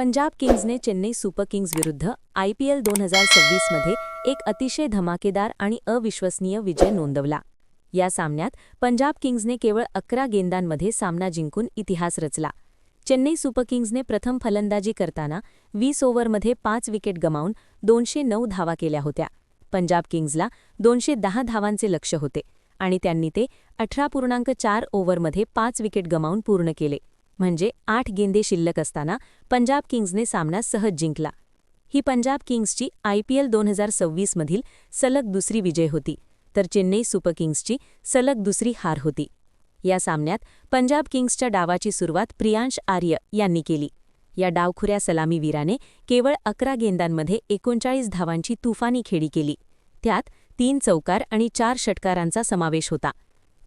Punjab किंग्सने Chennai super Kings विरुद्ध IPL 2026 मध्ये एक अतिशय धमाकेदार आणि अविश्वसनीय विजय नोंदवला. या सामन्यात पंजाब किंग्सने केवळ 11 गेंदांमध्ये सामना जिंकून इतिहास रचला. चेन्नई सुपर किंग्सने प्रथम फलंदाजी करताना 20 ओव्हरमध्ये 5 विकेट गमावून 209 धावा केल्या होत्या. पंजाब किंग्सला 210 धावांचे लक्ष्य होते आणि त्यांनी ते 18.4 ओव्हरमध्ये 5 विकेट गमावून पूर्ण केले. म्हणजे 8 गेंदे शिल्लक असताना पंजाब किंग्सने सामना सहज जिंकला. ही पंजाब किंग्सची IPL 2026 मधील सलग दुसरी विजय होती, तर चेन्नई सुपर किंग्सची सलग दुसरी हार होती. या सामन्यात पंजाब किंग्सच्या डावाची सुरुवात प्रियांश आर्य यांनी केली. या डावखुऱ्या सलामीवीराने केवळ 11 गेंदांमध्ये 39 धावांची तुफानी खेळी केली. त्यात 3 चौकार आणि 4 षटकारांचा समावेश होता.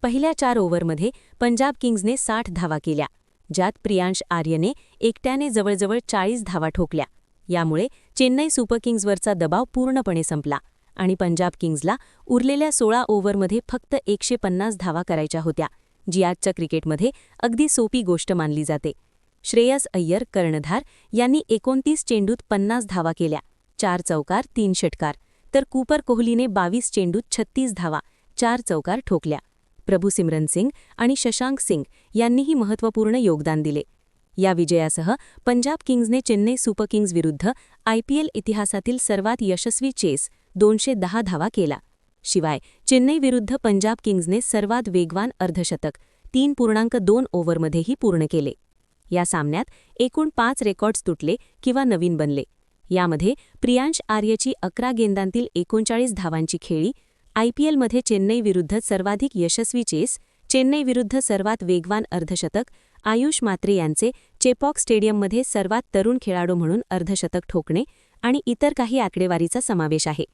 पहिल्या 4 ओव्हरमध्ये पंजाब किंग्सने 60 धावा केल्या, ज्यात प्रियांश आर्यने एकट्याने जवळजवळ 40 धावा ठोकल्या. यामुळे चेन्नई सुपर किंग्सवरचा दबाव पूर्णपणे संपला आणि पंजाब किंग्सला उरलेल्या 16 ओव्हरमध्ये फक्त 150 धावा करायच्या होत्या, जी आजच्या क्रिकेटमध्ये अगदी सोपी गोष्ट मानली जाते. श्रेयस अय्यर कर्णधार यांनी 29 चेंडूत 50 धावा केल्या, 4 चौकार 3 षटकार, तर कूपर कोहलीने 22 चेंडूत 36 धावा, 4 चौकार ठोकल्या. प्रभुसिमरन सिंग आणि शशांक सिंग यांनीही महत्त्वपूर्ण योगदान दिले. या विजयासह पंजाब किंग्सने चेन्नई सुपर किंग्स विरुद्ध IPL इतिहासातील सर्वात यशस्वी चेस 210 धावा केला. शिवाय चेन्नई विरुद्ध पंजाब किंग्सने सर्वात वेगवान अर्धशतक 3.2 ओव्हरमध्येही पूर्ण केले. या सामन्यात एकूण 5 रेकॉर्ड्स तुटले किंवा नवीन बनले. यामध्ये प्रियांश आर्यची 11 गेंदांतील 39 धावांची खेळी, IPLमध्ये चेन्नई विरुद्ध सर्वाधिक यशस्वी चेस, चेन्नई विरुद्ध सर्वात वेगवान अर्धशतक, आयुष मात्रे यांचे चेपॉक स्टेडियममध्ये सर्वात तरुण खेळाडू म्हणून अर्धशतक ठोकणे आणि इतर काही आकडेवारीचा समावेश आहे.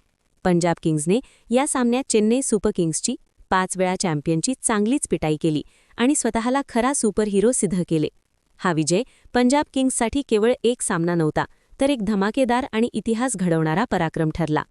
पंजाब किंग्सने या सामन्यात चेन्नई सुपर किंग्सची 5 वेळा चॅम्पियनची चांगलीच पिटाई केली आणि स्वतःला खरा सुपर हिरो सिद्ध केले. हा विजय पंजाब किंग्ससाठी केवळ एक सामना नव्हता, तर एक धमाकेदार आणि इतिहास घडवणारा पराक्रम ठरला.